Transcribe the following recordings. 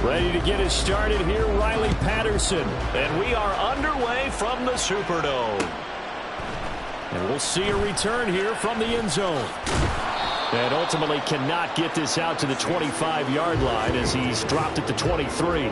Ready to get us started here, Riley Patterson. And we are underway from the Superdome. And we'll see a return here from the end zone. And ultimately cannot get this out to the 25-yard line as he's dropped at the 23.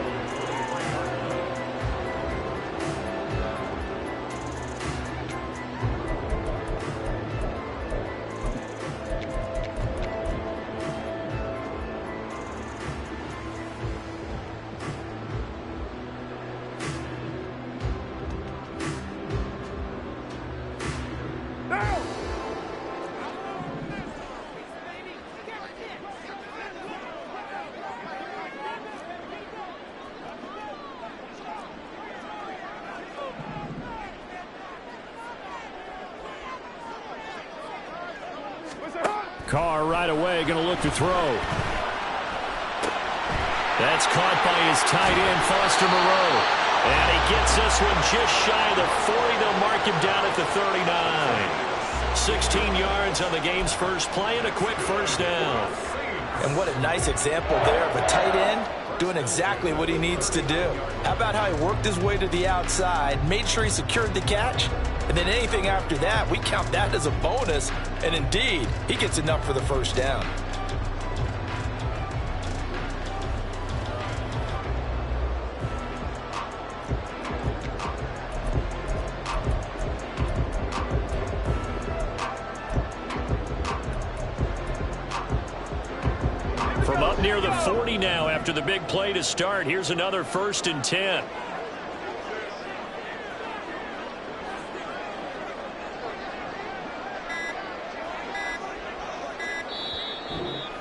Carr right away going to look to throw. That's caught by his tight end, Foster Moreau. And he gets this one just shy of the 40. They'll mark him down at the 39. 16 yards on the game's first play and a quick first down. And what a nice example there of a tight end doing exactly what he needs to do. How about how he worked his way to the outside, made sure he secured the catch, and then anything after that, we count that as a bonus. And indeed, he gets enough for the first down. From up near the 40 now after the big play to start. Here's another 1st and 10.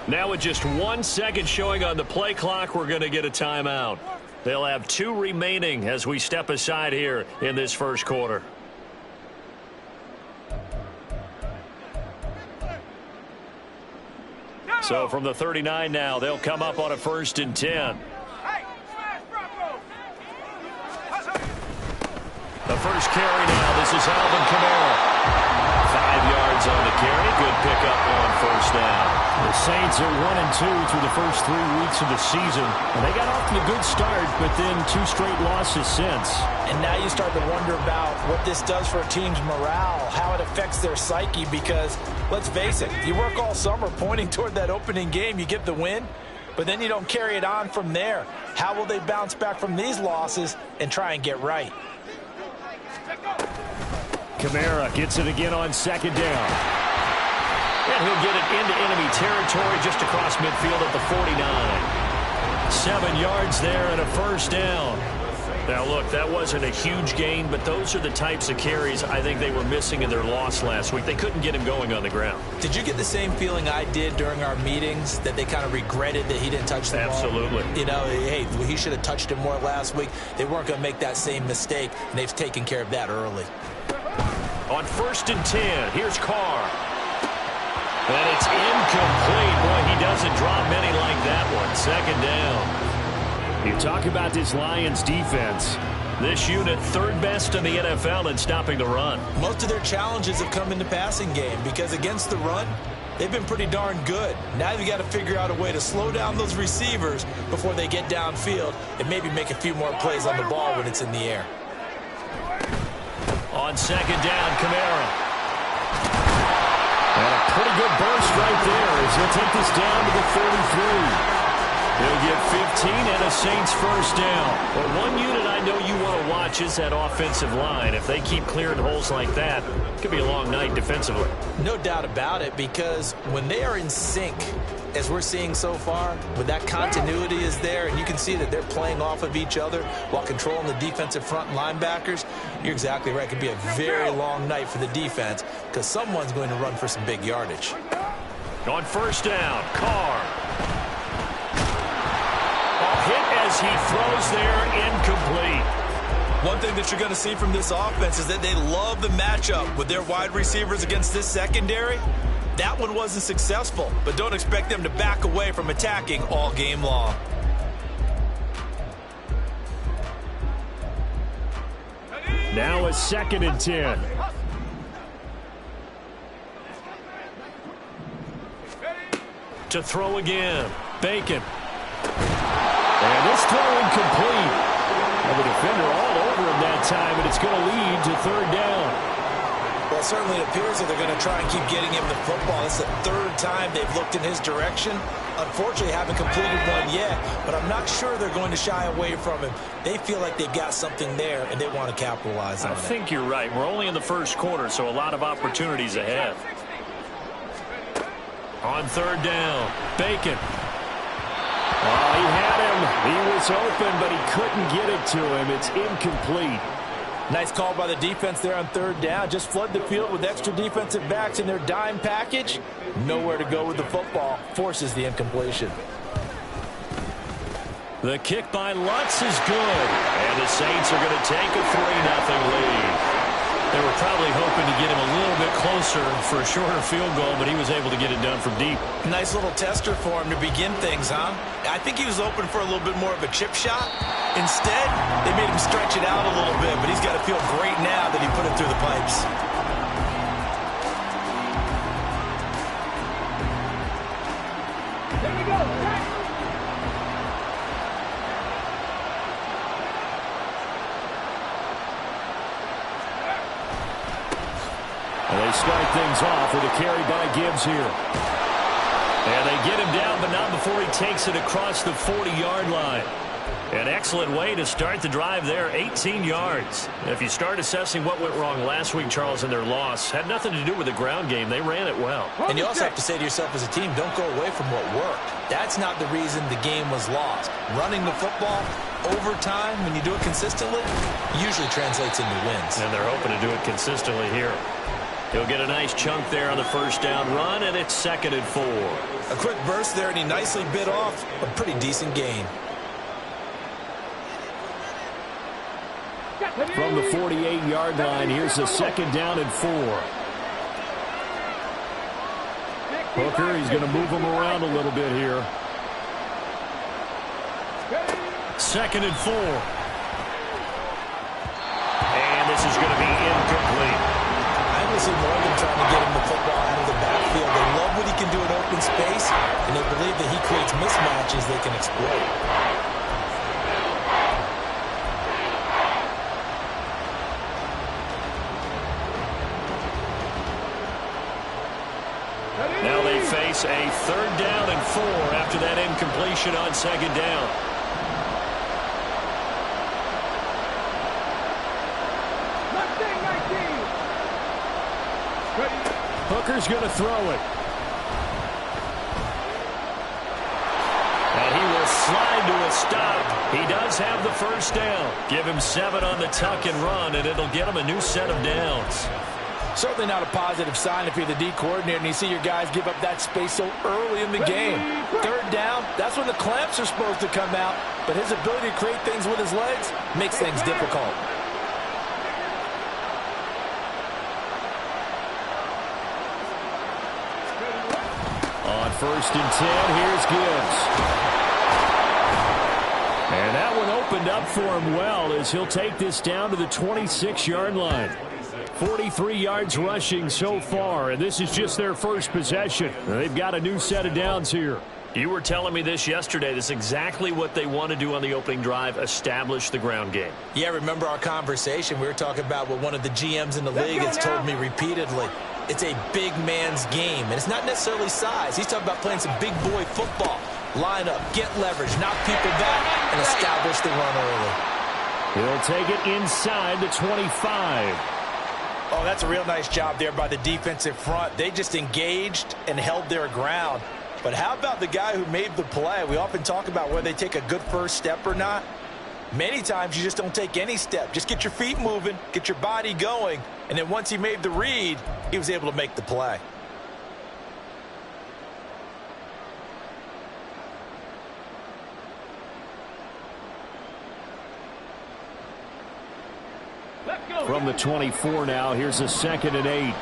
Now with just 1 second showing on the play clock, we're going to get a timeout. They'll have 2 remaining as we step aside here in this first quarter. So from the 39 now, they'll come up on a 1st and 10. The first carry now. This is Alvin Kamara. 5 yards on the carry. Good pickup on first down. The Saints are 1-2 through the first 3 weeks of the season. And they got off to a good start, but then 2 straight losses since. And now you start to wonder about what this does for a team's morale, how it affects their psyche, because let's face it, you work all summer pointing toward that opening game, you get the win, but then you don't carry it on from there. How will they bounce back from these losses and try and get right? Kamara gets it again on 2nd down. And he'll get it into enemy territory just across midfield at the 49. 7 yards there and a first down. Now, look, that wasn't a huge gain, but those are the types of carries I think they were missing in their loss last week. They couldn't get him going on the ground. Did you get the same feeling I did during our meetings, that they kind of regretted that he didn't touch the ball? Absolutely. You know, hey, he should have touched it more last week. They weren't going to make that same mistake, and they've taken care of that early. On 1st and 10, here's Carr. And it's incomplete. Boy, he doesn't drop many like that one. 2nd down. You talk about this Lions defense. This unit 3rd best in the NFL in stopping the run. Most of their challenges have come in the passing game because against the run, they've been pretty darn good. Now you've got to figure out a way to slow down those receivers before they get downfield and maybe make a few more plays on the ball when it's in the air. On 2nd down, Kamara. And a pretty good burst right there as he'll take this down to the 33. He'll get 15 and a Saints first down. But one unit I know you want to watch is that offensive line. If they keep clearing holes like that, it could be a long night defensively. No doubt about it, because when they are in sync, as we're seeing so far, when that continuity is there and you can see that they're playing off of each other while controlling the defensive front linebackers, you're exactly right. It could be a very long night for the defense because someone's going to run for some big yardage. On first down, Carr. Hit as he throws there, incomplete. One thing that you're going to see from this offense is that they love the matchup with their wide receivers against this secondary. That one wasn't successful, but don't expect them to back away from attacking all game long. Now a 2nd and 10. To throw again, Bacon. And And this throw incomplete. And the defender all over him that time, and it's going to lead to third down. Well, it certainly appears that they're going to try and keep getting him the football. It's the third time they've looked in his direction. Unfortunately, haven't completed one yet, but I'm not sure they're going to shy away from him. They feel like they've got something there, and they want to capitalize on it. I think you're right. We're only in the first quarter, so a lot of opportunities ahead. On third down, Bacon. Oh, he had him. He was open, but he couldn't get it to him. It's incomplete. Nice call by the defense there on third down. Just flood the field with extra defensive backs in their dime package. Nowhere to go with the football. Forces the incompletion. The kick by Lutz is good. And the Saints are going to take a 3-0 lead. They were probably hoping to get him a little bit closer for a shorter field goal, but he was able to get it done from deep. Nice little tester for him to begin things, huh? I think he was open for a little bit more of a chip shot. Instead, they made him stretch it out a little bit, but he's got to feel great now that he put it through the pipes. There we go. And they start things off with a carry by Gibbs here. And they get him down, but not before he takes it across the 40-yard line. An excellent way to start the drive there, 18 yards. If you start assessing what went wrong last week, Charles, in their loss, had nothing to do with the ground game. They ran it well. And you also have to say to yourself as a team, don't go away from what worked. That's not the reason the game was lost. Running the football over time, when you do it consistently, usually translates into wins. And they're hoping to do it consistently here. He'll get a nice chunk there on the first down run, and it's 2nd and 4. A quick burst there, and he nicely bit off a pretty decent gain. From the 48-yard line, here's a 2nd down and 4. Hooker, he's going to move him around a little bit here. 2nd and 4. And this is going to be incomplete. I will see more than trying to get him the football out of the backfield. They love what he can do in open space, and they believe that he creates mismatches they can exploit. Now they face a 3rd down and 4 after that incompletion on 2nd down. Hooker's going to throw it. And he will slide to a stop. He does have the first down. Give him 7 on the tuck and run, and it'll get him a new set of downs. Certainly not a positive sign if you're the D coordinator and you see your guys give up that space so early in the game. 3rd down, that's when the clamps are supposed to come out, but his ability to create things with his legs makes things difficult. On 1st and 10, here's Gibbs. And that one opened up for him well as he'll take this down to the 26-yard line. 43 yards rushing so far, and this is just their first possession. They've got a new set of downs here. You were telling me this yesterday. This is exactly what they want to do on the opening drive, establish the ground game. Yeah, remember our conversation? We were talking about what one of the GMs in the league has told me repeatedly. It's a big man's game, and it's not necessarily size. He's talking about playing some big boy football. Line up, get leverage, knock people back, and establish the run early. He'll take it inside the 25. Oh, that's a real nice job there by the defensive front. They just engaged and held their ground. But how about the guy who made the play? We often talk about whether they take a good first step or not. Many times you just don't take any step. Just get your feet moving, get your body going, and then once he made the read, he was able to make the play. From the 24 now, here's a 2nd and 8.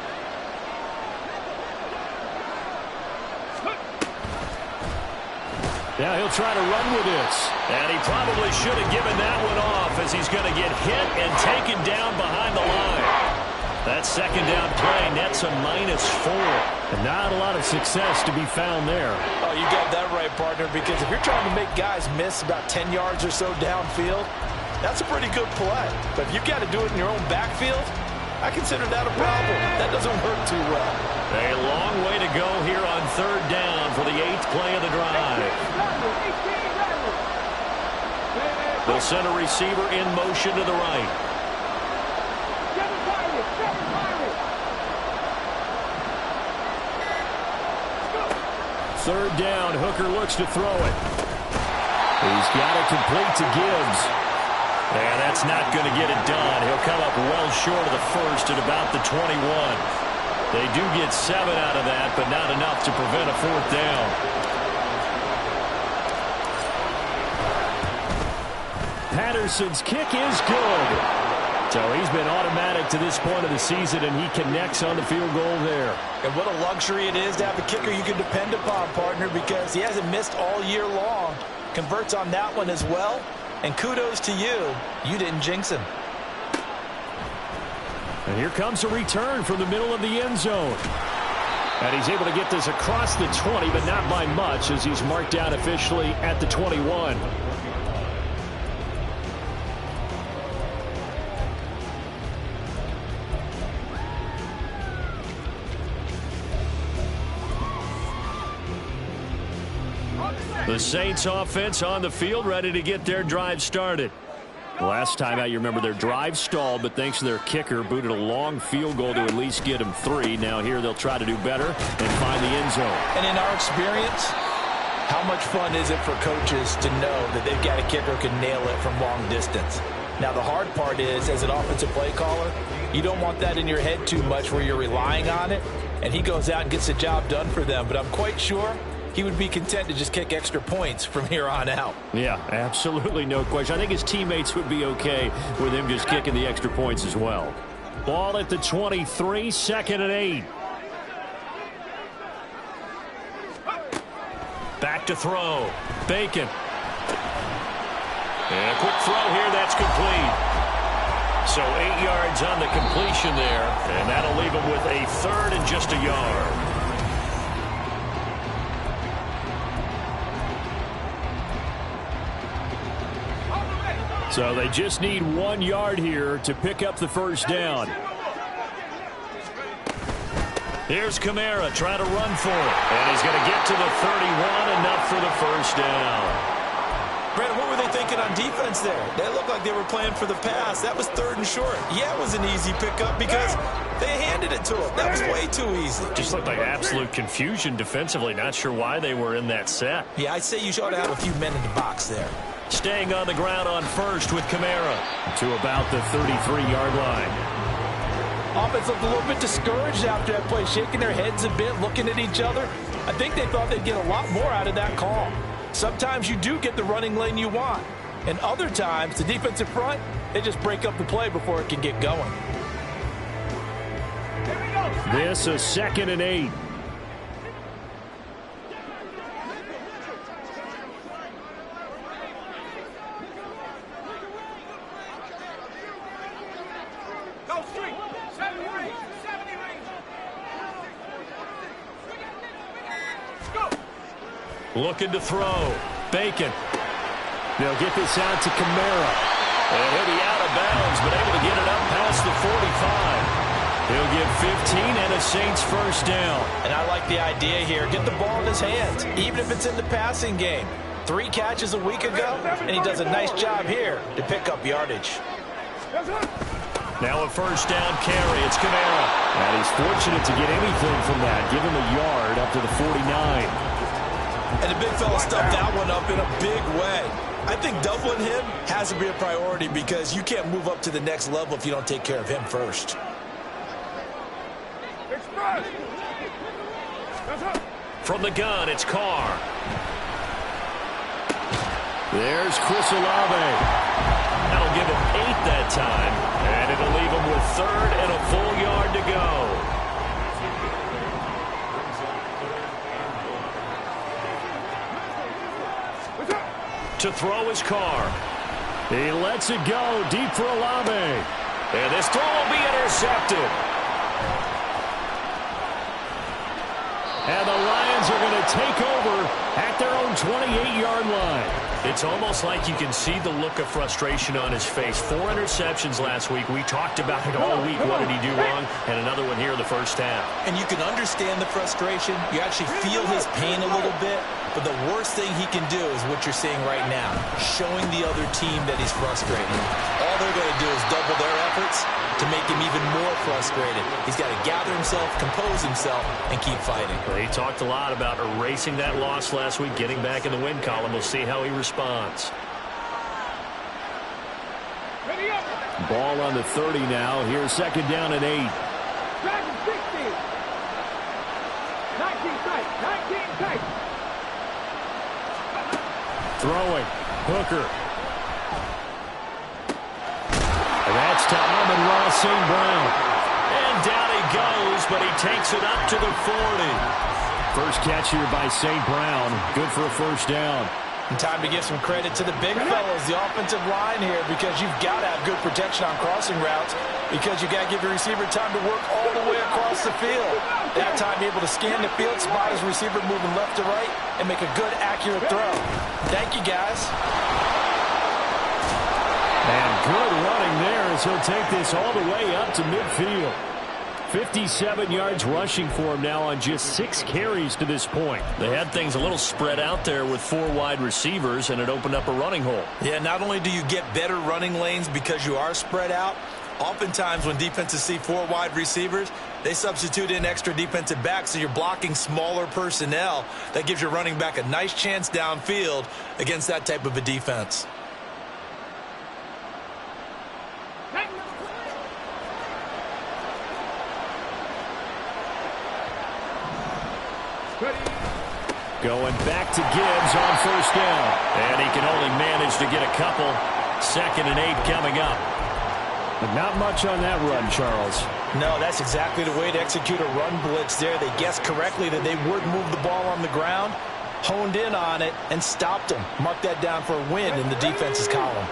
Now he'll try to run with this. And he probably should have given that one off as he's going to get hit and taken down behind the line. That second down play nets a -4. And not a lot of success to be found there. Oh, you got that right, partner, because if you're trying to make guys miss about 10 yards or so downfield, that's a pretty good play. But if you've got to do it in your own backfield, I consider that a problem. That doesn't work too well. A long way to go here on third down for the 8th play of the drive. They'll send a receiver in motion to the right. Third down, Hooker looks to throw it. He's got it complete to Gibbs. And that's not going to get it done. He'll come up well short of the first at about the 21. They do get 7 out of that, but not enough to prevent a fourth down. Patterson's kick is good. So he's been automatic to this point of the season, and he connects on the field goal there. And what a luxury it is to have a kicker you can depend upon, partner, because he hasn't missed all year long. Converts on that one as well. And kudos to you. You didn't jinx him. And here comes a return from the middle of the end zone. And he's able to get this across the 20, but not by much, as he's marked down officially at the 21. The Saints offense on the field, ready to get their drive started. Last time out, you remember their drive stalled, but thanks to their kicker, booted a long field goal to at least get them 3. Now here they'll try to do better and find the end zone. And in our experience, how much fun is it for coaches to know that they've got a kicker who can nail it from long distance? Now the hard part is, as an offensive play caller, you don't want that in your head too much where you're relying on it, and he goes out and gets the job done for them. But I'm quite sure he would be content to just kick extra points from here on out. Yeah, absolutely no question. I think his teammates would be okay with him just kicking the extra points as well. Ball at the 23, 2nd and 8. Back to throw. Bacon. And a quick throw here, that's complete. So 8 yards on the completion there, and that'll leave him with a 3rd and just a yard. So they just need 1 yard here to pick up the first down. Here's Kamara trying to run for it. And he's going to get to the 31, enough for the first down. Brandon, what were they thinking on defense there? They looked like they were playing for the pass. That was 3rd and short. Yeah, it was an easy pickup because they handed it to him. That was way too easy. Just looked like absolute confusion defensively. Not sure why they were in that set. Yeah, I'd say you ought to have a few men in the box there. Staying on the ground on first with Kamara to about the 33-yard line. Offense looked a little bit discouraged after that play, shaking their heads a bit, looking at each other. I think they thought they'd get a lot more out of that call. Sometimes you do get the running lane you want. And other times, the defensive front, they just break up the play before it can get going. This is 2nd and 8. Looking to throw. Bacon. They'll get this out to Kamara. And he'll be out of bounds, but able to get it up past the 45. He'll get 15 and a Saints first down. And I like the idea here. Get the ball in his hands, even if it's in the passing game. 3 catches a week ago, and he does a nice job here to pick up yardage. Now a first down carry. It's Kamara. And he's fortunate to get anything from that. Give him a yard up to the 49. And the big fella stuffed that one up in a big way. I think doubling him has to be a priority because you can't move up to the next level if you don't take care of him first. From the gun, it's Carr. There's Chris Olave. That'll give him 8 that time, and it'll leave him with 3rd and a full yard to go. To throw his Carr. He lets it go deep for Olave. And this throw will be intercepted. Saints are going to take over at their own 28-yard line. It's almost like you can see the look of frustration on his face. 4 interceptions last week. We talked about it all week. What did he do wrong? And another one here in the first half. And you can understand the frustration. You actually feel his pain a little bit. But the worst thing he can do is what you're seeing right now, showing the other team that he's frustrated. All they're going to do is double their efforts to make him even more frustrated. He's got to gather himself, compose himself, and keep fighting. Well, he talked a lot about erasing that loss last week, getting back in the win column. We'll see how he responds. Ball on the 30 now. Here's second down and 8. 19 tight. Throwing. Hooker. And that's to Amon-Ra St. Brown. And down he goes, but he takes it up to the 40. First catch here by St. Brown. Good for a first down. And time to give some credit to the big fellas, the offensive line here, because you've got to have good protection on crossing routes, because you got to give your receiver time to work all the way across the field. That time able to scan the field, spot his receiver moving left to right, and make a good, accurate throw. Thank you, guys. And good running there as he'll take this all the way up to midfield. 57 yards rushing for him now on just 6 carries to this point. They had things a little spread out there with 4 wide receivers, and it opened up a running hole. Yeah, not only do you get better running lanes because you are spread out, oftentimes when defenses see 4 wide receivers, they substitute in extra defensive backs, so you're blocking smaller personnel. That gives your running back a nice chance downfield against that type of a defense. Going back to Gibbs on first down. And he can only manage to get a couple. 2nd and 8 coming up. But not much on that run, Charles. No, that's exactly the way to execute a run blitz there. They guessed correctly that they would move the ball on the ground, honed in on it, and stopped them. Mark that down for a win in the defense's column.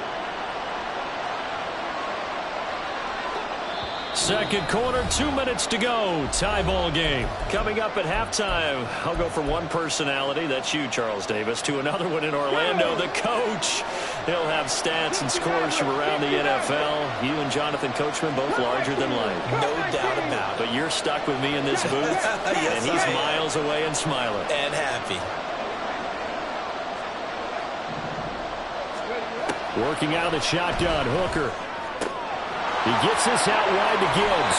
Second quarter, 2 minutes to go. Tie ball game. Coming up at halftime, I'll go from one personality, that's you, Charles Davis, to another one in Orlando, the coach. He'll have stats and scores from around the NFL. You and Jonathan Coachman both larger than life. No doubt about it. But you're stuck with me in this booth, yes, and he's miles away and smiling. And happy. Working out of the shotgun, Hooker. He gets this out wide to Gibbs.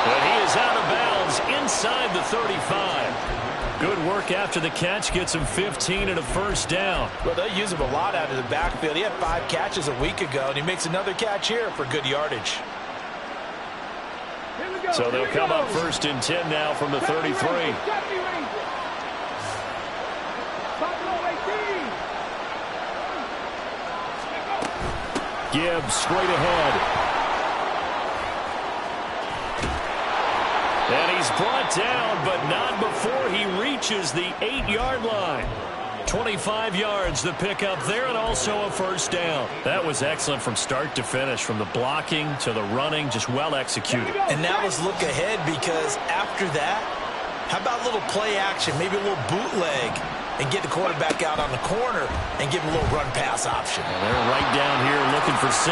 But he is out of bounds inside the 35. Good work after the catch. Gets him 15 and a first down. Well, they'll use him a lot out of the backfield. He had 5 catches a week ago, and he makes another catch here for good yardage. So they'll come up 1st and 10 now from the 33. Gibbs straight ahead. And he's brought down, but not before he reaches the 8-yard line. 25 yards the pickup there, and also a first down. That was excellent from start to finish, from the blocking to the running, just well executed. And now let's look ahead, because after that, how about a little play action, maybe a little bootleg, and get the quarterback out on the corner and give him a little run-pass option. And they're right down here looking for 6.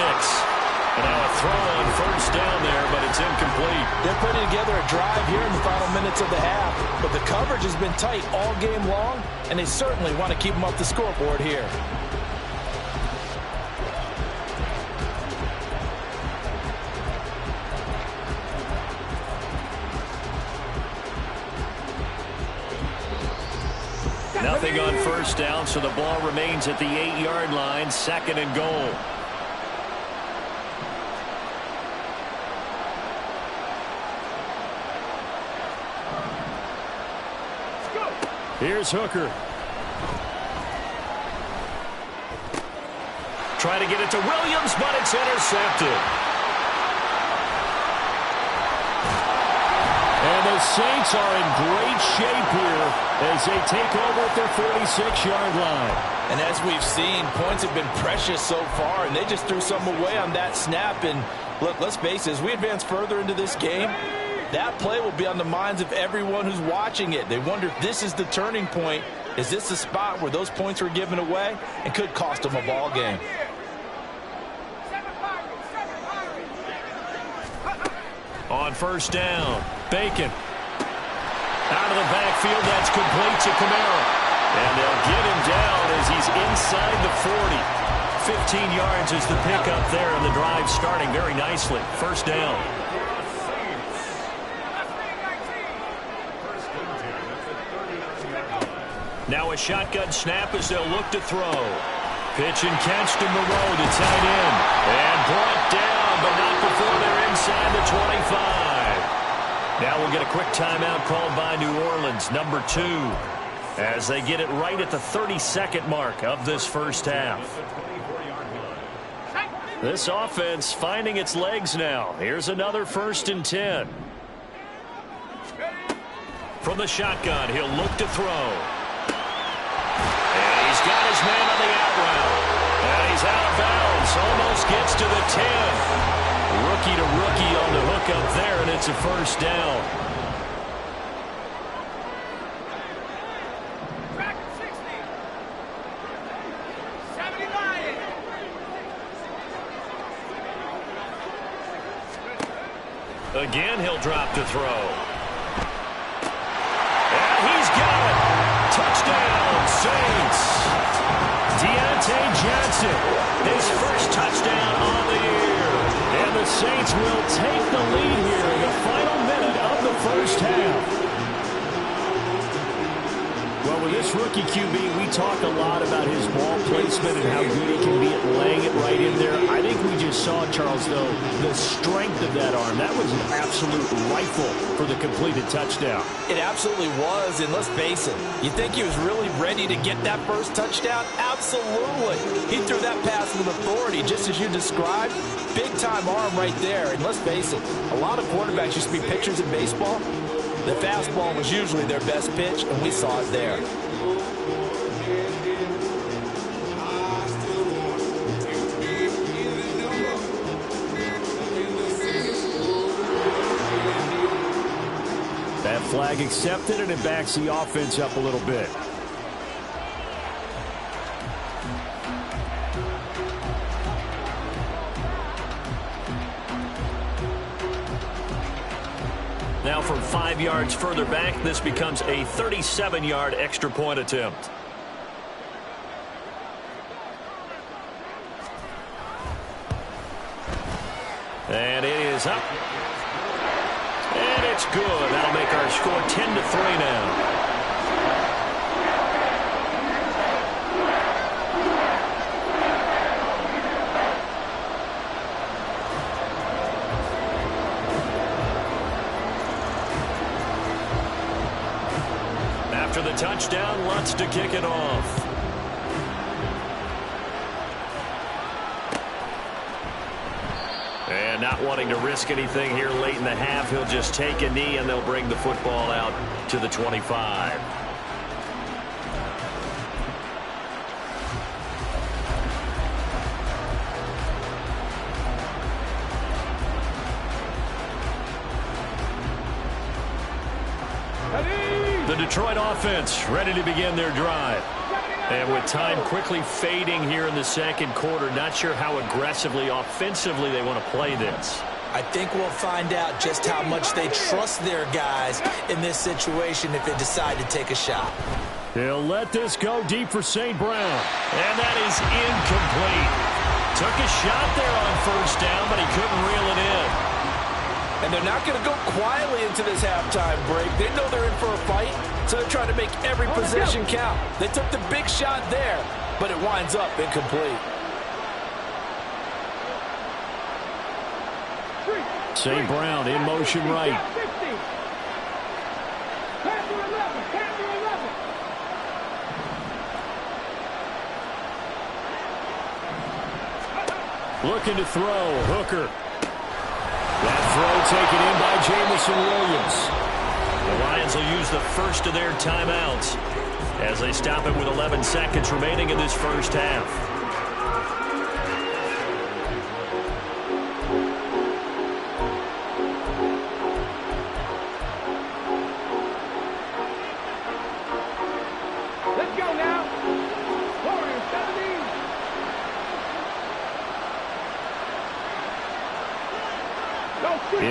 And now a throw on first down there, but it's incomplete. They're putting together a drive here in the final minutes of the half, but the coverage has been tight all game long, and they certainly want to keep them off the scoreboard here. Nothing on first down, so the ball remains at the 8-yard line, 2nd and goal. Here's Hooker. Try to get it to Williams, but it's intercepted. And the Saints are in great shape here as they take over at their 46-yard line. And as we've seen, points have been precious so far, and they just threw some away on that snap. And look, let's face it, as we advance further into this game, That play will be on the minds of everyone who's watching it. They wonder if this is the turning point. Is this the spot where those points were given away and could cost them a ball game? On first down, Bacon. Out of the backfield, that's complete to Kamara. And they'll get him down as he's inside the 40. 15 yards is the pickup there, and the drive starting very nicely. First down. Now a shotgun snap as they'll look to throw. Pitch and catch to Moreau to tight end. And brought down, but not before they're inside the 25. Now we'll get a quick timeout called by New Orleans, number 2, as they get it right at the 32nd mark of this first half. This offense finding its legs now. Here's another 1st and 10. From the shotgun, he'll look to throw. And he's got his man on the out route. And he's out of bounds. Almost gets to the 10. Rookie to rookie on the hook up there, and it's a first down. Again, he'll drop to throw. And he's got it. Touchdown, Saints. Deontay Johnson, his first touchdown on the year. And the Saints will take the lead here in the final minute of the first half. Well, with this rookie QB, we talk a lot about his ball placement and how good he can be at laying it right in there. I think we just saw, Charles, though, the strength of that arm. That was an absolute rifle for the completed touchdown. It absolutely was, and let's face it, you think he was really ready to get that first touchdown? Absolutely. He threw that pass with authority, just as you described. Big-time arm right there, and let's face it, a lot of quarterbacks used to be pitchers in baseball. The fastball was usually their best pitch, and we saw it there. That flag accepted, and it backs the offense up a little bit. Now from 5 yards further back, this becomes a 37-yard extra point attempt. And it is up. And it's good. That'll make our score 10-3 now. After the touchdown, Lutz to kick it off. And not wanting to risk anything here late in the half, he'll just take a knee and they'll bring the football out to the 25. The Detroit offense ready to begin their drive. And with time quickly fading here in the second quarter, not sure how aggressively, offensively they want to play this. I think we'll find out just how much they trust their guys in this situation if they decide to take a shot. He'll let this go deep for St. Brown. And that is incomplete. Took a shot there on first down, but he couldn't reel it in. And they're not going to go quietly into this halftime break. They know they're in for a fight, so they're trying to make every possession count. They took the big shot there, but it winds up incomplete. St. Brown in motion right. Looking to throw. Hooker. That throw taken in by Jamison Williams. The Lions will use the first of their timeouts as they stop it with 11 seconds remaining in this first half.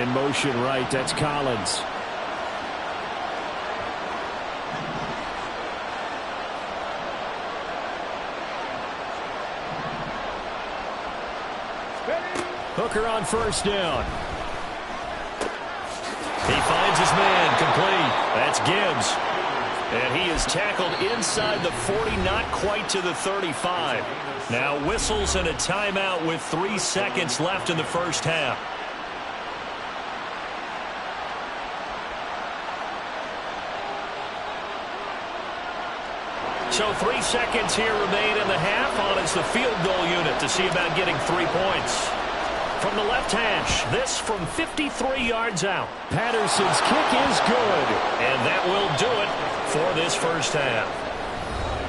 in motion right. That's Collins. Hooker on first down. He finds his man, complete. That's Gibbs. And he is tackled inside the 40, not quite to the 35. Now whistles and a timeout with 3 seconds left in the first half. So 3 seconds here remain in the half. On is the field goal unit to see about getting 3 points. From the left hash, this from 53 yards out. Patterson's kick is good. And that will do it for this first half.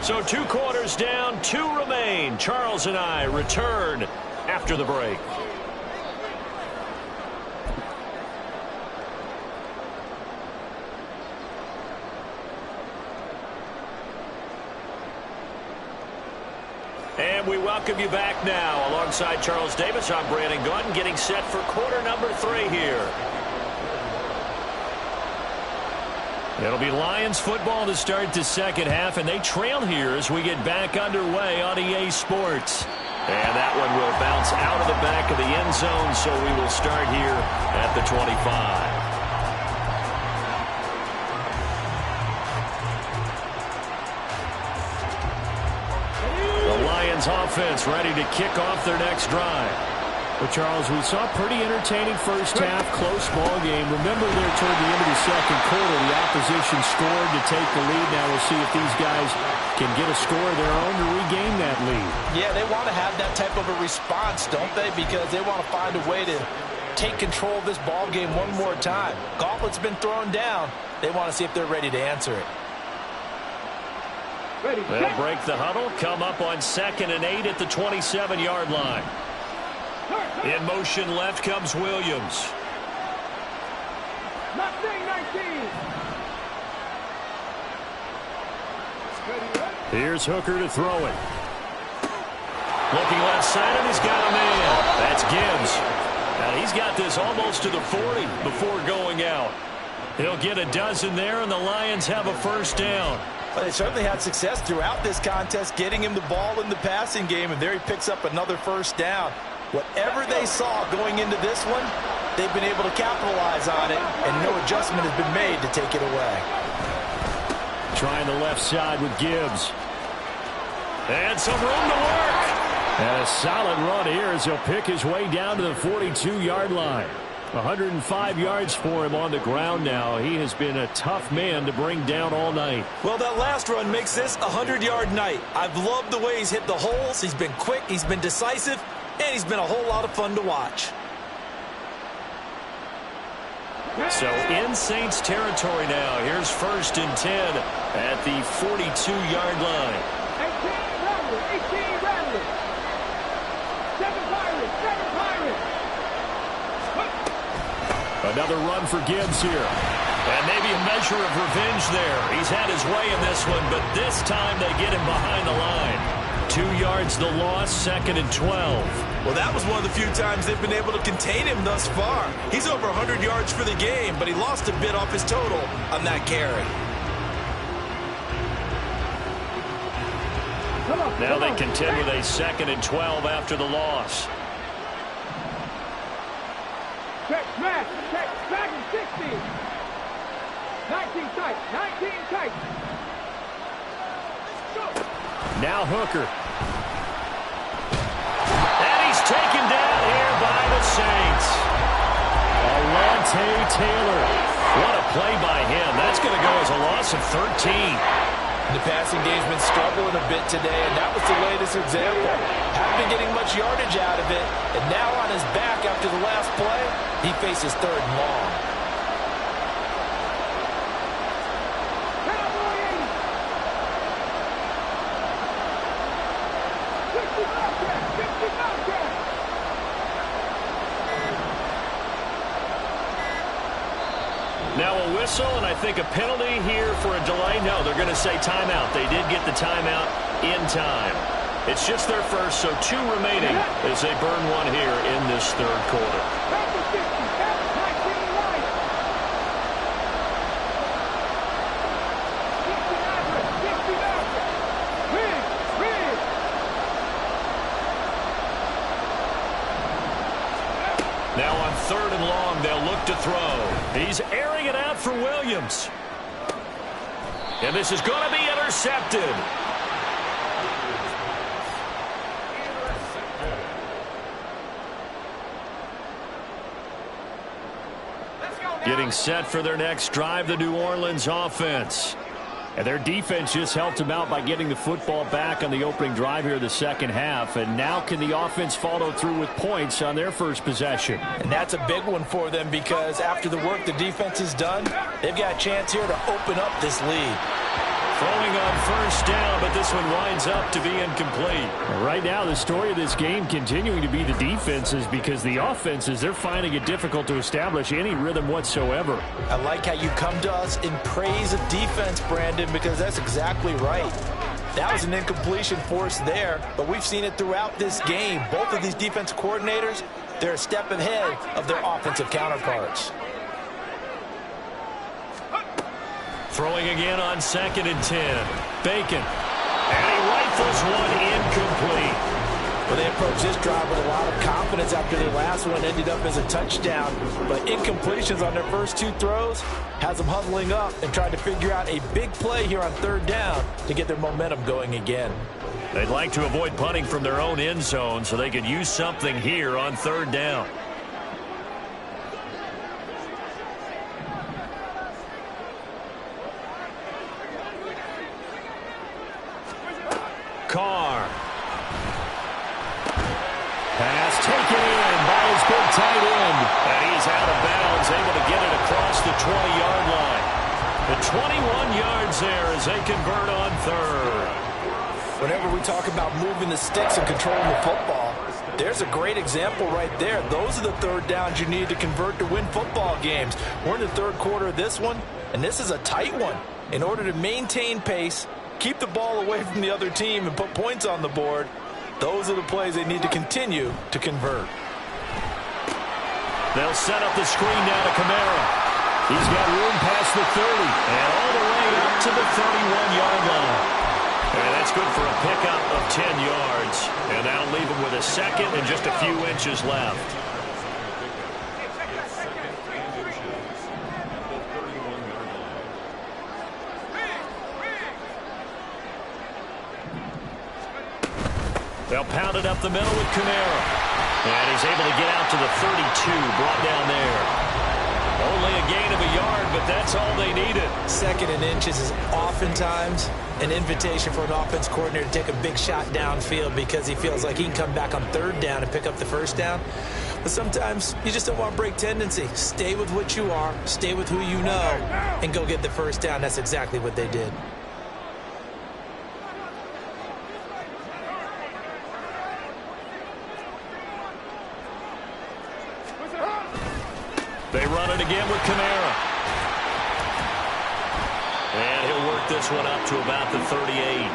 So 2 quarters down, 2 remain. Charles and I return after the break. And we welcome you back now. Alongside Charles Davis, I'm Brandon Gaudin, getting set for quarter number 3 here. It'll be Lions football to start the second half, and they trail here as we get back underway on EA Sports. And that one will bounce out of the back of the end zone, so we will start here at the 25. Offense ready to kick off their next drive. But Charles, we saw a pretty entertaining first half, close ball game. Remember there toward the end of the second quarter, the opposition scored to take the lead. Now we'll see if these guys can get a score of their own to regain that lead. Yeah, they want to have that type of a response, don't they? Because they want to find a way to take control of this ball game one more time. Gauntlet's been thrown down. They want to see if they're ready to answer it. They'll break the huddle, come up on 2nd and 8 at the 27-yard line. In motion left comes Williams. Here's Hooker to throw it. Looking left side, and he's got a man. That's Gibbs. And he's got this almost to the 40 before going out. He'll get a dozen there, and the Lions have a first down. Well, they certainly had success throughout this contest, getting him the ball in the passing game, and there he picks up another first down. Whatever they saw going into this one, they've been able to capitalize on it, and no adjustment has been made to take it away. Trying the left side with Gibbs. And some room to work. And a solid run here as he'll pick his way down to the 42-yard line. 105 yards for him on the ground now. He has been a tough man to bring down all night. Well, that last run makes this a 100-yard night. I've loved the way he's hit the holes. He's been quick, he's been decisive, and he's been a whole lot of fun to watch. So in Saints territory now. Here's 1st and 10 at the 42-yard line. 18 Rattler. 7 Pirates, 7 Pirates. Another run for Gibbs here. And maybe a measure of revenge there. He's had his way in this one, but this time they get him behind the line. 2 yards the loss, 2nd and 12. Well, that was one of the few times they've been able to contain him thus far. He's over 100 yards for the game, but he lost a bit off his total on that carry. Now they contend with a 2nd and 12 after the loss. Check, smash, check, back and 60. 19 tight, 19 tight. Go. Now Hooker. And he's taken down here by the Saints. Alontae Taylor. What a play by him. That's going to go as a loss of 13. The passing game's been struggling a bit today, and that was the latest example. Haven't been getting much yardage out of it, and now on his back after the last play, he faces 3rd and long. Now a whistle, and I think a penalty here for a delay. No, they're going to say timeout. They did get the timeout in time. It's just their first, so 2 remaining as they burn one here in this 3rd quarter. throw. He's airing it out for Williams. And this is going to be intercepted. Getting set for their next drive, the New Orleans offense. And their defense just helped them out by getting the football back on the opening drive here in the second half. And now can the offense follow through with points on their first possession? And that's a big one for them because after the work the defense has done, they've got a chance here to open up this lead. Throwing on first down, but this one winds up to be incomplete. Right now, the story of this game continuing to be the defenses because the offenses, they're finding it difficult to establish any rhythm whatsoever. I like how you come to us in praise of defense, Brandon, because that's exactly right. That was an incompletion force there, but we've seen it throughout this game. Both of these defense coordinators, they're a step ahead of their offensive counterparts. Throwing again on 2nd and 10. Bacon. And he rifles one incomplete. Well, they approached this drive with a lot of confidence after their last one ended up as a touchdown. But incompletions on their first two throws has them huddling up and trying to figure out a big play here on 3rd down to get their momentum going again. They'd like to avoid punting from their own end zone so they could use something here on 3rd down. Carr. Pass taken in by his big tight end. And he's out of bounds, able to get it across the 20-yard line. The 21 yards there as they convert on 3rd. Whenever we talk about moving the sticks and controlling the football, there's a great example right there. Those are the 3rd downs you need to convert to win football games. We're in the 3rd quarter of this one, and this is a tight one. In order to maintain pace, keep the ball away from the other team and put points on the board, those are the plays they need to continue to convert. They'll set up the screen now to Kamara. He's got room past the 30 and all the way up to the 31-yard line. And that's good for a pickup of 10 yards. And that'll leave him with a second and just a few inches left. They'll pound it up the middle with Kamara. And he's able to get out to the 32, brought down there. Only a gain of a yard, but that's all they needed. 2nd and inches is oftentimes an invitation for an offense coordinator to take a big shot downfield because he feels like he can come back on 3rd down and pick up the 1st down. But sometimes you just don't want to break tendency. Stay with what you are, stay with who you know, and go get the 1st down. That's exactly what they did. They run it again with Kamara. And he'll work this one up to about the 38.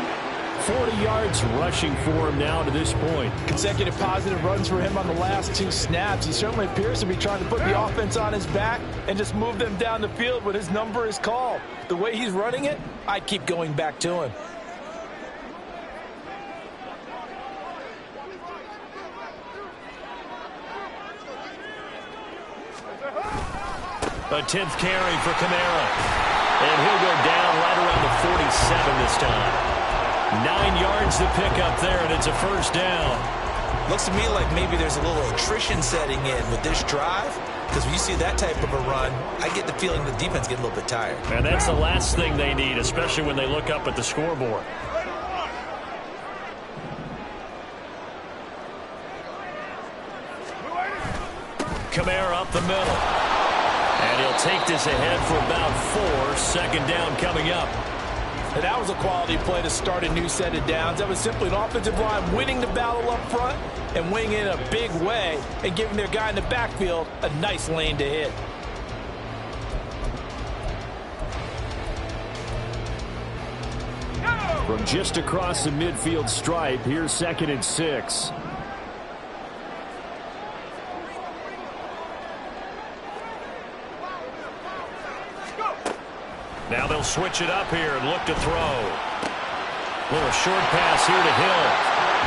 40 yards rushing for him now to this point. Consecutive positive runs for him on the last 2 snaps. He certainly appears to be trying to put the offense on his back and just move them down the field when his number is called. The way he's running it, I keep going back to him. A 10th carry for Kamara. And he'll go down right around the 47 this time. 9 yards to pick up there, and it's a 1st down. Looks to me like maybe there's a little attrition setting in with this drive, because when you see that type of a run, I get the feeling the defense gets a little bit tired. And that's the last thing they need, especially when they look up at the scoreboard. Kamara up the middle. And he'll take this ahead for about 4. 2nd down coming up. And that was a quality play to start a new set of downs. That was simply an offensive line winning the battle up front and winning in a big way and giving their guy in the backfield a nice lane to hit. From just across the midfield stripe, here's 2nd and 6. Now they'll switch it up here and look to throw. Little short pass here to Hill.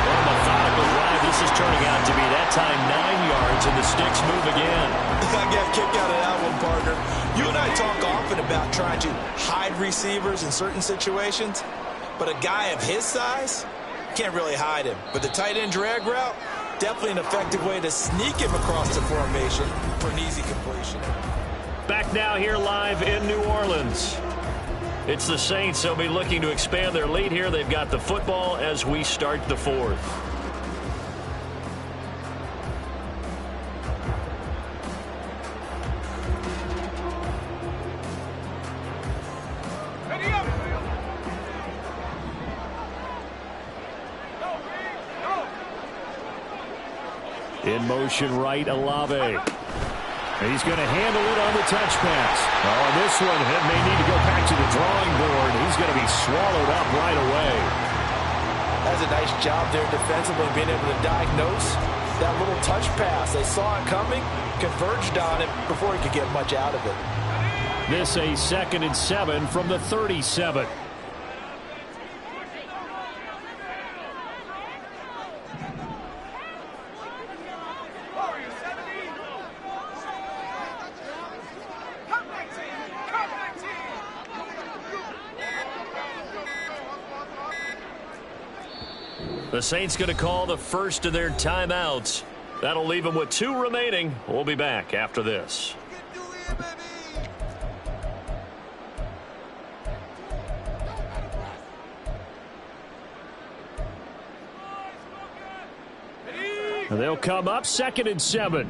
Well, methodical drive. This is turning out to be that time 9 yards, and the sticks move again. I got a kick out of that one, partner. You and I talk often about trying to hide receivers in certain situations, but a guy of his size can't really hide him. But the tight end drag route, definitely an effective way to sneak him across the formation for an easy completion. Back now here live in New Orleans. It's the Saints. They'll be looking to expand their lead here. They've got the football as we start the fourth. In motion right, Olave. He's going to handle it on the touch pass. Oh, this one may need to go back to the drawing board. He's going to be swallowed up right away. That's a nice job there defensively, being able to diagnose that little touch pass. They saw it coming, converged on it before he could get much out of it. This a 2nd and 7 from the 37. The Saints going to call the first of their timeouts. That'll leave them with 2 remaining. We'll be back after this. And they'll come up 2nd and 7.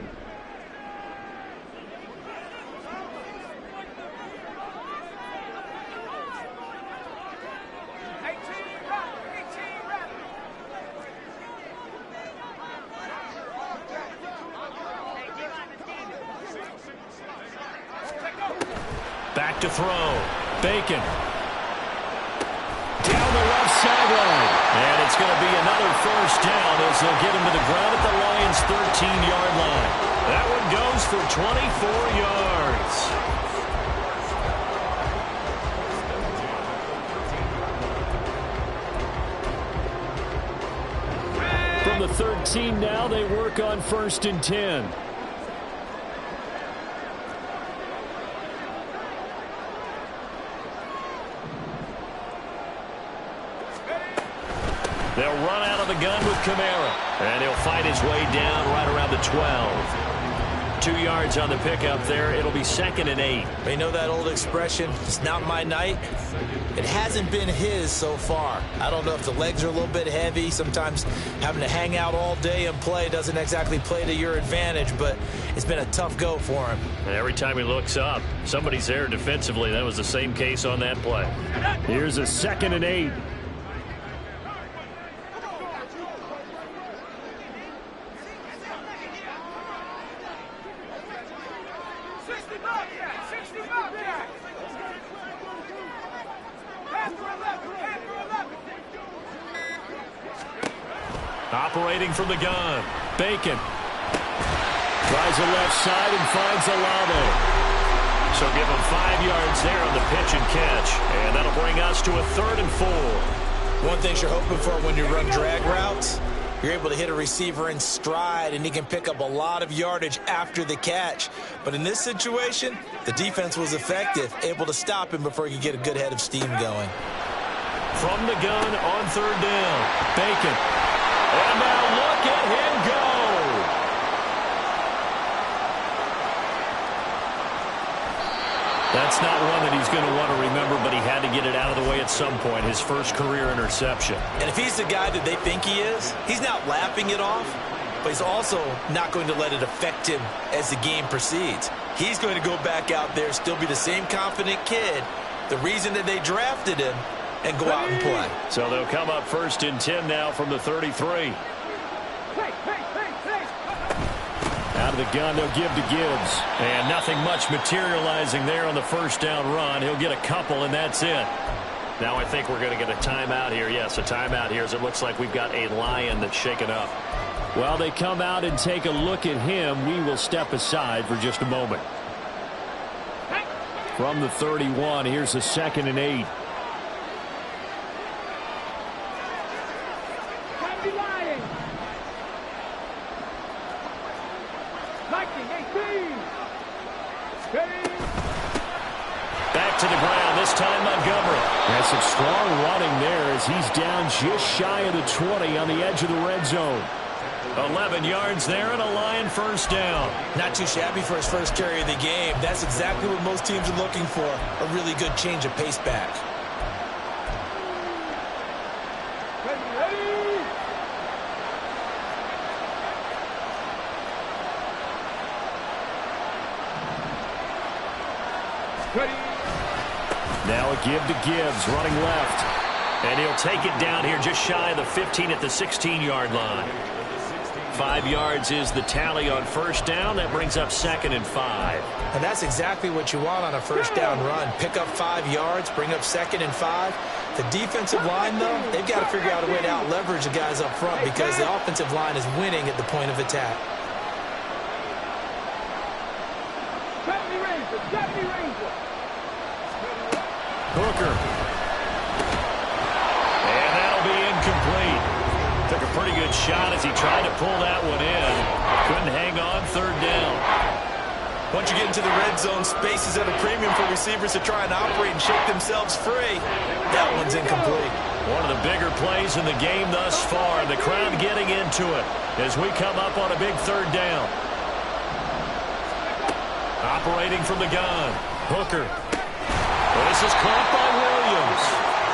Back to throw. Bacon. Down the left sideline. And it's going to be another first down as they'll get him to the ground at the Lions' 13-yard line. That one goes for 24 yards. From the 13 now, they work on 1st and 10. They'll run out of the gun with Kamara. And he'll fight his way down right around the 12. 2 yards on the pickup there. It'll be 2nd and 8. You know that old expression, it's not my night? It hasn't been his so far. I don't know if the legs are a little bit heavy. Sometimes having to hang out all day and play doesn't exactly play to your advantage, but it's been a tough go for him. And every time he looks up, somebody's there defensively. That was the same case on that play. Here's a 2nd and 8. Operating from the gun. Bacon. Tries the left side and finds Olave. So give him 5 yards there on the pitch and catch. And that'll bring us to a 3rd and 4. One thing you're hoping for when you run drag routes, you're able to hit a receiver in stride, and he can pick up a lot of yardage after the catch. But in this situation, the defense was effective, able to stop him before he could get a good head of steam going. From the gun on 3rd down. Bacon. And now look at him go. That's not one that he's going to want to remember, but he had to get it out of the way at some point. His first career interception. And if he's the guy that they think he is, he's not laughing it off, but he's also not going to let it affect him as the game proceeds. He's going to go back out there, still be the same confident kid, the reason that they drafted him, and go out and play. So they'll come up 1st and 10 now from the 33. Out of the gun, they'll give to Gibbs. And nothing much materializing there on the first down run. He'll get a couple, and that's it. Now I think we're going to get a timeout here. Yes, a timeout here as it looks like we've got a Lion that's shaken up. While they come out and take a look at him, we will step aside for just a moment. From the 31, here's a 2nd and 8. to the ground, this time Montgomery. That's some strong running there as he's down just shy of the 20 on the edge of the red zone. 11 yards there and a Lion first down. Not too shabby for his first carry of the game. That's exactly what most teams are looking for, a really good change of pace back. Now a give to Gibbs, running left. And he'll take it down here just shy of the 15 at the 16-yard line. 5 yards is the tally on first down. That brings up 2nd and 5. And that's exactly what you want on a first down run. Pick up 5 yards, bring up 2nd and 5. The defensive line, though, they've got to figure out a way to out-leverage the guys up front because the offensive line is winning at the point of attack. Hooker. And that'll be incomplete. Took a pretty good shot as he tried to pull that one in. Couldn't hang on, 3rd down. Once you get into the red zone, space is at a premium for receivers to try and operate and shake themselves free. That one's incomplete. One of the bigger plays in the game thus far. The crowd getting into it as we come up on a big 3rd down. Operating from the gun. Hooker. This is caught by Williams.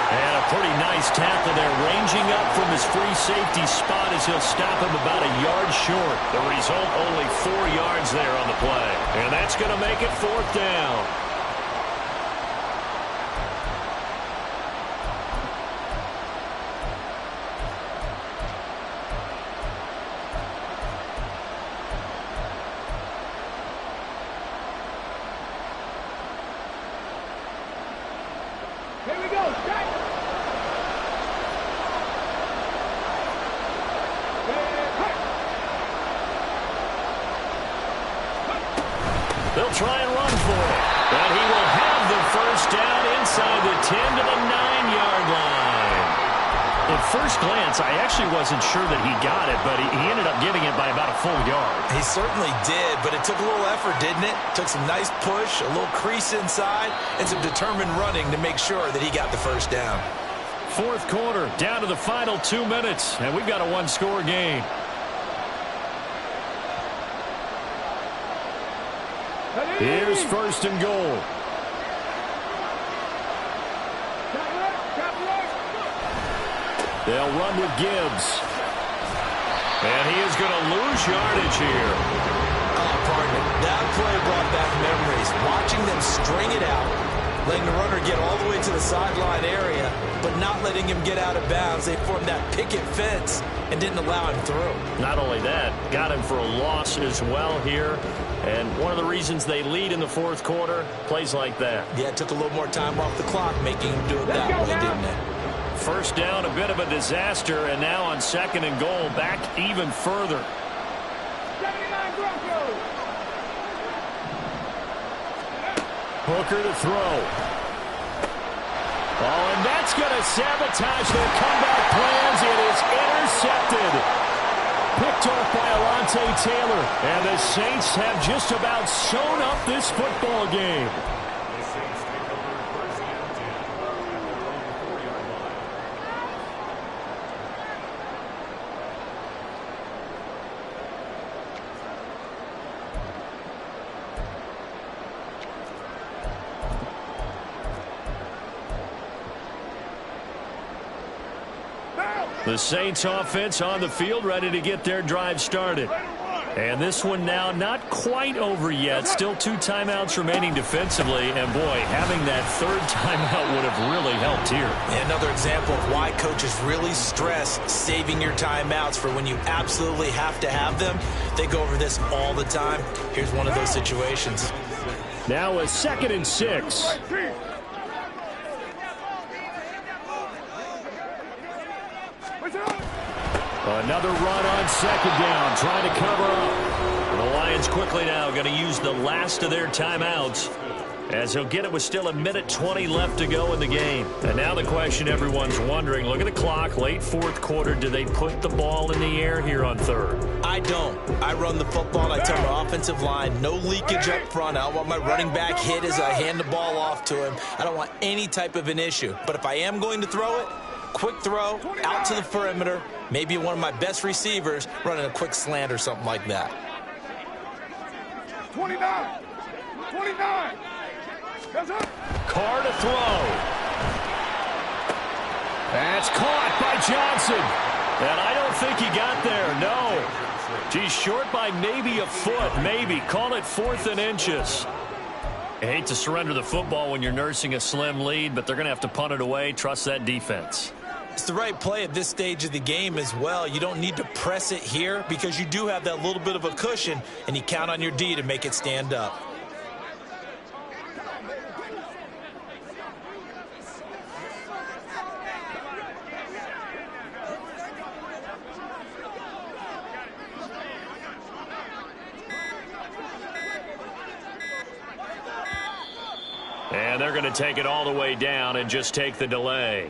And a pretty nice tackle there, ranging up from his free safety spot as he'll stop him about a yard short. The result, only 4 yards there on the play. And that's going to make it 4th down. They'll try and run for it. But he will have the first down inside the 10 to the 9-yard line. At first glance, I actually wasn't sure that he got it, but he ended up getting it by about a full yard. He certainly did, but it took a little effort, didn't it? Took some nice push, a little crease inside, and some determined running to make sure that he got the first down. 4th quarter, down to the final 2 minutes, and we've got a 1-score game. Here's 1st and goal. They'll run with Gibbs. And he is going to lose yardage here. Oh, pardon me. That play brought back memories. Watching them string it out, letting the runner get all the way to the sideline area, but not letting him get out of bounds. They formed that picket fence and didn't allow him through. Not only that, got him for a loss as well here. And one of the reasons they lead in the 4th quarter, plays like that. Yeah, it took a little more time off the clock, making him do it that way, didn't it? First down, a bit of a disaster, and now on 2nd and goal, back even further. 79 Broncos. Hooker to throw. Oh, and that's going to sabotage their comeback plans. It is intercepted. Picked off by Alontae Taylor. And the Saints have just about sewn up this football game. The Saints offense on the field, ready to get their drive started. And this one now not quite over yet. Still 2 timeouts remaining defensively. And, boy, having that 3rd timeout would have really helped here. Yeah, another example of why coaches really stress saving your timeouts for when you absolutely have to have them. They go over this all the time. Here's one of those situations. Now a 2nd and 6. Another run on 2nd down, trying to cover up. The Lions quickly now going to use the last of their timeouts. as he'll get it with still 1:20 left to go in the game. And now the question everyone's wondering, look at the clock, late fourth quarter, do they put the ball in the air here on third? I don't. I run the football, and I tell my offensive line, no leakage up front. I don't want my running back hit as I hand the ball off to him. I don't want any type of an issue. But if I am going to throw it, quick throw, out to the perimeter, maybe one of my best receivers running a quick slant or something like that. 29. 29. Carr to throw. That's caught by Johnson. And I don't think he got there, no. He's short by maybe a foot, maybe. Call it 4th and inches. I hate to surrender the football when you're nursing a slim lead, but they're going to have to punt it away. Trust that defense. It's the right play at this stage of the game as well. You don't need to press it here because you do have that little bit of a cushion, and you count on your D to make it stand up. And they're going to take it all the way down and just take the delay.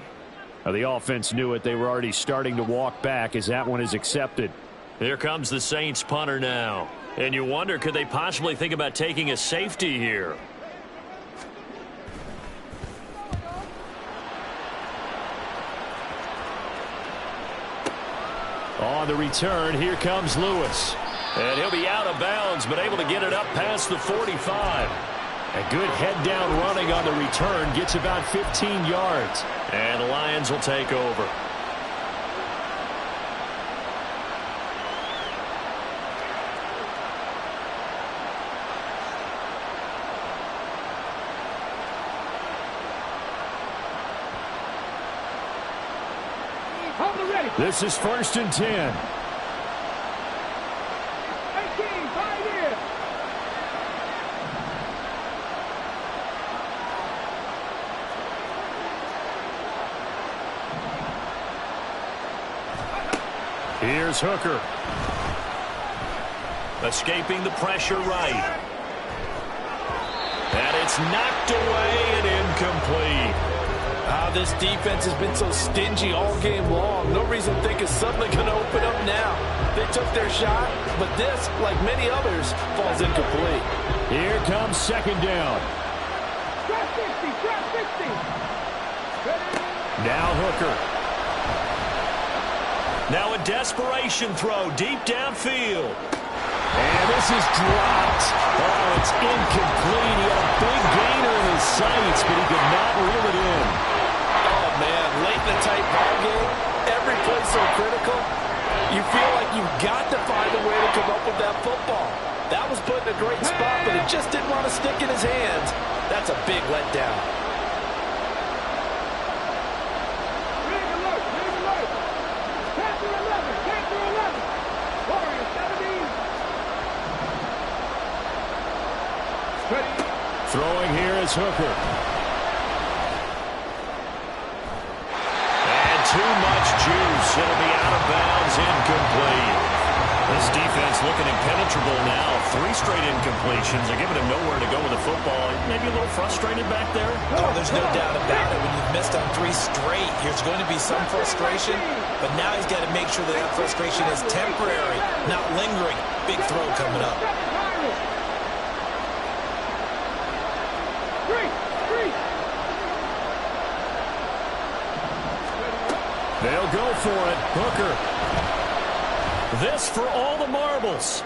Now, the offense knew it. They were already starting to walk back as that one is accepted. Here comes the Saints punter now. And you wonder, could they possibly think about taking a safety here? On the return, here comes Lewis. And he'll be out of bounds, but able to get it up past the 45. A good head-down running on the return. Gets about 15 yards. And the Lions will take over. This is 1st and 10. 18, 5 here. Here's Hooker. Escaping the pressure right. And it's knocked away and incomplete. This defense has been so stingy all game long. No reason to think it's suddenly going to open up now. They took their shot, but this, like many others, falls incomplete. Here comes 2nd down. Drop 60, drop 60. Now Hooker. Now a desperation throw deep downfield. And this is dropped. Oh, it's incomplete. He had a big gainer in his sights, but he could not reel it in. Oh, man, late in the tight ball game, every play so critical. You feel like you've got to find a way to come up with that football. That was put in a great spot, but it just didn't want to stick in his hands. That's a big letdown. Big alert, big alert. 10 to 11, 10 to 11. Warriors 17. Throwing here is Hooker. And too much juice. It'll be out of bounds, incomplete. This defense looking impenetrable now. 3 straight incompletions. They're giving him nowhere to go with the football. Maybe a little frustrated back there. Oh, there's no doubt about it. When you've missed on 3 straight, there's going to be some frustration. But now he's got to make sure that that frustration is temporary, not lingering. Big throw coming up. They'll go for it. Hooker. This for all the marbles.